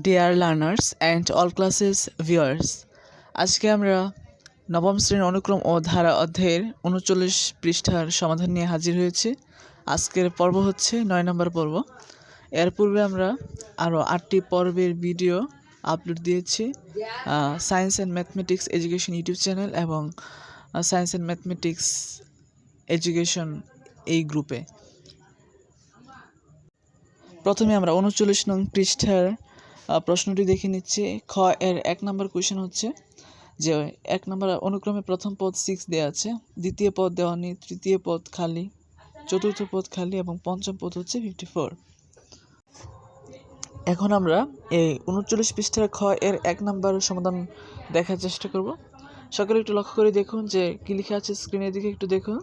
Dear learners and all classes viewers, আজকে আমরা নবম শ্রেণীর অনুক্রম ও ধারা অধ্যায়ের ৩৯ পৃষ্ঠার সমাধান নিয়ে হাজির হয়েছি। আজকের পর্ব হচ্ছে ৯ নম্বর পর্ব। এর পূর্বে আমরা আরও ৮টি পর্বের ভিডিও আপলোড দিয়েছি science and mathematics education YouTube channel এবং সায়েন্স অ্যান্ড ম্যাথমেটিক্স এডুকেশন এই গ্রুপে। প্রথমে আমরা ৩৯ নং পৃষ্ঠার প্রশ্নটি দেখে নিচ্ছি। খ এর ১ নম্বর কোয়েশ্চেন হচ্ছে যে ১ নম্বর অনুক্রমে প্রথম পদ ৬ দেওয়া আছে, দ্বিতীয় পদ দেওয়া নেই, তৃতীয় পদ খালি, চতুর্থ পদ খালি এবং পঞ্চম পদ হচ্ছে 54। এখন আমরা এই ৩৯ পৃষ্ঠার খ এর ১ নম্বর সমাধান দেখার চেষ্টা করব। সকলে একটু লক্ষ্য করে দেখুন যে কী লেখা আছে, স্ক্রিনের দিকে একটু দেখুন।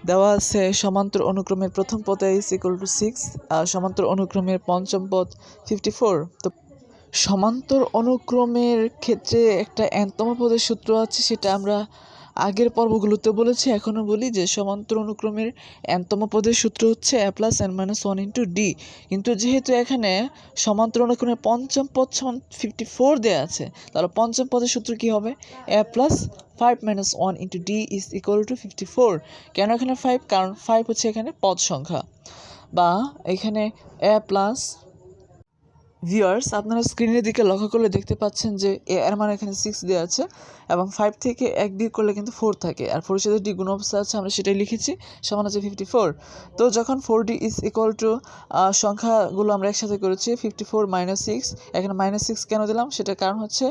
দেওয়া আছে সমান্তর অনুক্রমের প্রথম পদ is equal to 6 আর সমান্তর অনুক্রমের পঞ্চম পদ 54। তো সমান্তর অনুক্রমের ক্ষেত্রে একটা nতম পদের সূত্র আছে, সেটা আমরা আগের পর্বগুলোতে বলেছি, এখনও বলি যে সমান্তর অনুক্রমের nতম পদের সূত্র হচ্ছে a + n - 1 × d। কিন্তু যেহেতু এখানে সমান্তর অনুক্রমের পঞ্চম পদ সমান 54 দেওয়া আছে, তাহলে পঞ্চম পদের সূত্র কী হবে? a + 5 - 1 × d is equal to 54। কেন এখানে 5? কারণ 5 হচ্ছে এখানে পদ সংখ্যা, বা এখানে a প্লাস ভিউয়ার্স, আপনারা স্ক্রিনের দিকে লক্ষ্য করলে দেখতে পাচ্ছেন যে এর মানে এখানে 6 দেওয়া আছে এবং 5 থেকে 1 বিয়োগ করলে কিন্তু 4 থাকে, আর 4 এর সাথে ডি গুণ অবস্থা আছে, আমরা সেটাই লিখেছি, সমান আছে 54। তো যখন 4d is equal to সংখ্যাগুলো আমরা একসাথে করেছি 54 - 6, এখানে -6 কেন দিলাম? সেটার কারণ হচ্ছে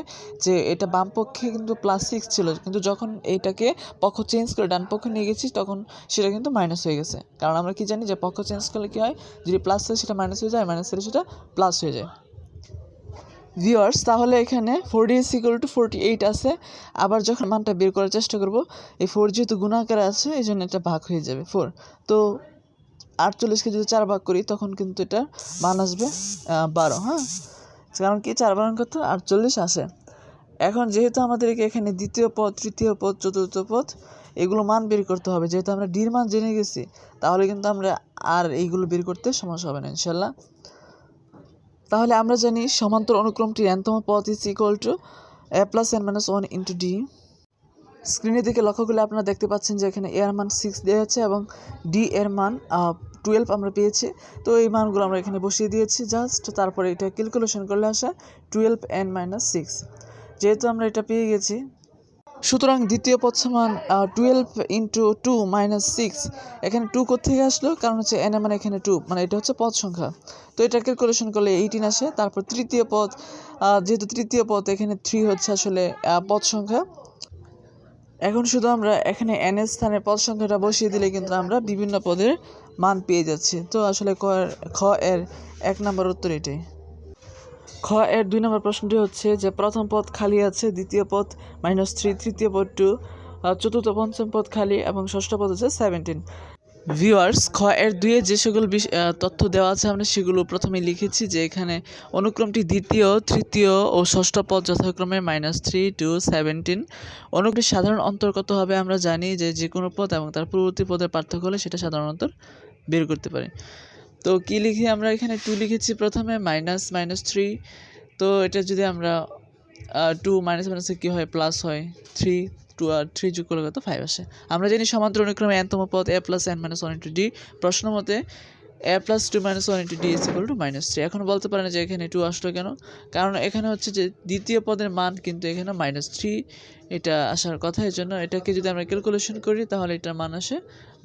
যে এটা বাম পক্ষে কিন্তু +6 ছিল, কিন্তু যখন এইটাকে পক্ষ চেঞ্জ করে ডান পক্ষে নিয়ে গেছি তখন সেটা কিন্তু মাইনাস হয়ে গেছে। কারণ আমরা কি জানি যে পক্ষ চেঞ্জ করলে কী হয়, যদি প্লাস হয় সেটা মাইনাস হয়ে যায়, মাইনাস হলে সেটা প্লাস হয়ে যায়। ভিউয়ার্স, তাহলে এখানে 4d is equal to 48 আছে। আবার যখন মানটা বের করার চেষ্টা করব, এই 4 যেহেতু গুণাকারে আছে এই জন্য এটা ভাগ হয়ে যাবে 4। তো 48কে যদি 4 ভাগ করি তখন কিন্তু এটা মান আসবে 12। হ্যাঁ, কারণ কি 4 বার কত 48 আসে। এখন যেহেতু আমাদেরকে এখানে দ্বিতীয় পদ, তৃতীয় পদ, চতুর্থ পদ এগুলো মান বের করতে হবে, যেহেতু আমরা ডির মান জেনে গেছি তাহলে কিন্তু আমরা আর এইগুলো বের করতে সমস্যা হবে না ইনশাল্লাহ। তাহলে আমরা জানি সমান্তর অনুক্রমটির nতম পদ is equal to a + n - 1 × d। স্ক্রিনের দিকে লক্ষ্য করলে আপনারা দেখতে পাচ্ছেন যে এখানে a এর মান 6 দেওয়া আছে এবং d এর মান 12 আমরা পেয়েছি। তো এই মানগুলো আমরা এখানে বসিয়ে দিয়েছি জাস্ট, তারপরে এটা ক্যালকুলেশন করলে আসে 12n - 6। যেহেতু আমরা এটা পেয়ে গেছি, সুতরাং দ্বিতীয় পদ সমান 12 × 2 - 6। এখানে 2 কোত্থেকে আসলো? কারণ হচ্ছে n এর মানে এখানে 2, মানে এটা হচ্ছে পদ সংখ্যা। তো এটা ক্যালকুলেশন করলে 18 আসে। তারপর তৃতীয় পদ, যেহেতু তৃতীয় পদ এখানে 3 হচ্ছে আসলে পদ সংখ্যা। এখন শুধু আমরা এখানে n এর স্থানে পদ সংখ্যাটা বসিয়ে দিলে কিন্তু আমরা বিভিন্ন পদের মান পেয়ে যাচ্ছি। তো আসলে খ এর 1 নম্বর উত্তর এটাই। খ এর 2 নম্বর প্রশ্নটি হচ্ছে যে প্রথম পদ খালি আছে, দ্বিতীয় পদ -3, তৃতীয় পদ 2, চতুর্থ পঞ্চম পদ খালি এবং ষষ্ঠ পদ হচ্ছে 17। ভিউয়ার্স, খ এর 2 যে সকল তথ্য দেওয়া আছে আমরা সেগুলো প্রথমে লিখেছি, যে এখানে অনুক্রমটি দ্বিতীয়, তৃতীয় ও ষষ্ঠ পদ যথাক্রমে -3 to 17। অনুক্রমটির সাধারণ অন্তর কত হবে? আমরা জানি যে কোনো পদ এবং তার পূর্ববর্তী পদের পার্থক্য হলে সেটা সাধারণ অন্তর বের করতে পারি। তো কী লিখি আমরা? এখানে 2 লিখেছি প্রথমে, -3। তো এটা যদি আমরা 2 - কী হয়? প্লাস হয় 3, 2 আর 3 যোগ করলে কত? 5 আসে। আমরা জানি সমান্তর অনুক্রমে nতম পদ a + n - 1 × d। প্রশ্ন মতে a + 2 - 1 × d is equal to -3। এখন বলতে পারেন যে এখানে 2 আসলো কেন? কারণ এখানে হচ্ছে যে দ্বিতীয় পদের মান কিন্তু এখানে -3 এটা আসার কথা, এই জন্য এটাকে যদি আমরা ক্যালকুলেশন করি তাহলে এটার মান আসে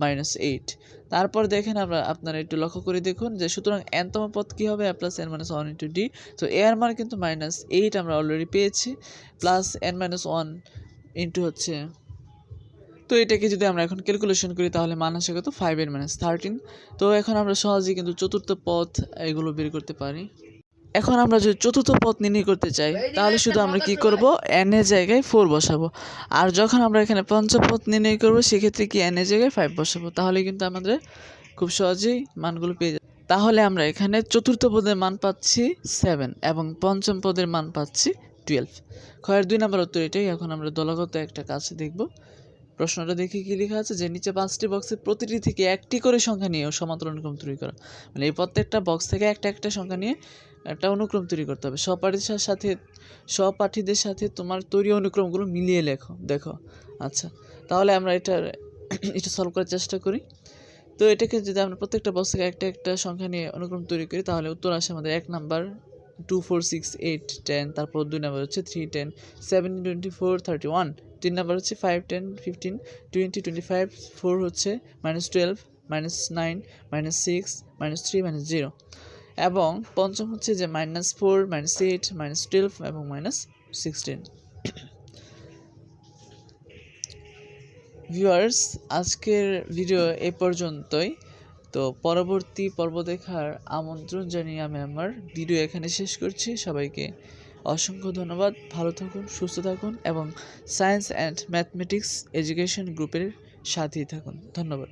-8। তারপর দেখেন আপনারা একটু লক্ষ্য করে দেখুন যে সুতরাং nতম পদ কী হবে? a + n - 1 × d। তো এর মান কিন্তু -8 আমরা অলরেডি পেয়েছি, প্লাস n - 1 ইন্টু হচ্ছে, তো এটাকে যদি আমরা এখন ক্যালকুলেশন করি তাহলে মান আসে কত? 5 এর -13। তো এখন আমরা সহজেই কিন্তু চতুর্থ পদ এগুলো বের করতে পারি। এখন আমরা যদি চতুর্থ পদ নির্ণয় করতে চাই তাহলে শুধু আমরা কি করব? n এর জায়গায় 4 বসাবো, আর যখন আমরা এখানে পঞ্চম পদ নির্ণয় করব সেক্ষেত্রে কি n এর জায়গায় 5 বসাবো, তাহলে কিন্তু আমাদের খুব সহজেই মানগুলো পেয়ে যাবে। তাহলে আমরা এখানে চতুর্থ পদের মান পাচ্ছি 7 এবং পঞ্চম পদের মান পাচ্ছি 12। ক্ষয়ের 2 নম্বর উত্তর এটাই। এখন আমরা দলগত একটা কাজ দেখব। প্রশ্নটা দেখি কী লেখা আছে, যে নিচে 5টি বক্সের প্রতিটি থেকে একটি করে সংখ্যা নিয়ে সমান্তর অনুক্রম তৈরি করা, মানে এই প্রত্যেকটা বক্স থেকে একটা সংখ্যা নিয়ে একটা অনুক্রম তৈরি করতে হবে। সহপাঠীদের সাথে তোমার তৈরি অনুক্রমগুলো মিলিয়ে লেখো। দেখো, আচ্ছা, তাহলে আমরা এটা সলভ করার চেষ্টা করি। তো এটাকে যদি আমরা প্রত্যেকটা বক্স থেকে একটা একটা সংখ্যা নিয়ে অনুক্রম তৈরি করি, তাহলে উত্তর আসে আমাদের 1 নাম্বার 2 4 6 8 10, তারপর 2 নাম্বার হচ্ছে 3 10 17 24 31, 3 নাম্বার হচ্ছে 5 10 15 20 25, 4 হচ্ছে -12 -9 -6 -3 -0, এবং পঞ্চম হচ্ছে যে -4 -8 -12 এবং -16। ভিউয়ার্স, আজকের ভিডিও এই পর্যন্তই। তো পরবর্তী পর্ব দেখার আমন্ত্রণ জানিয়ে আমি আমার ভিডিও এখানে শেষ করছি। সবাইকে অসংখ্য ধন্যবাদ। ভালো থাকুন, সুস্থ থাকুন এবং সায়েন্স অ্যান্ড ম্যাথমেটিক্স এডুকেশন গ্রুপের সাথেই থাকুন। ধন্যবাদ।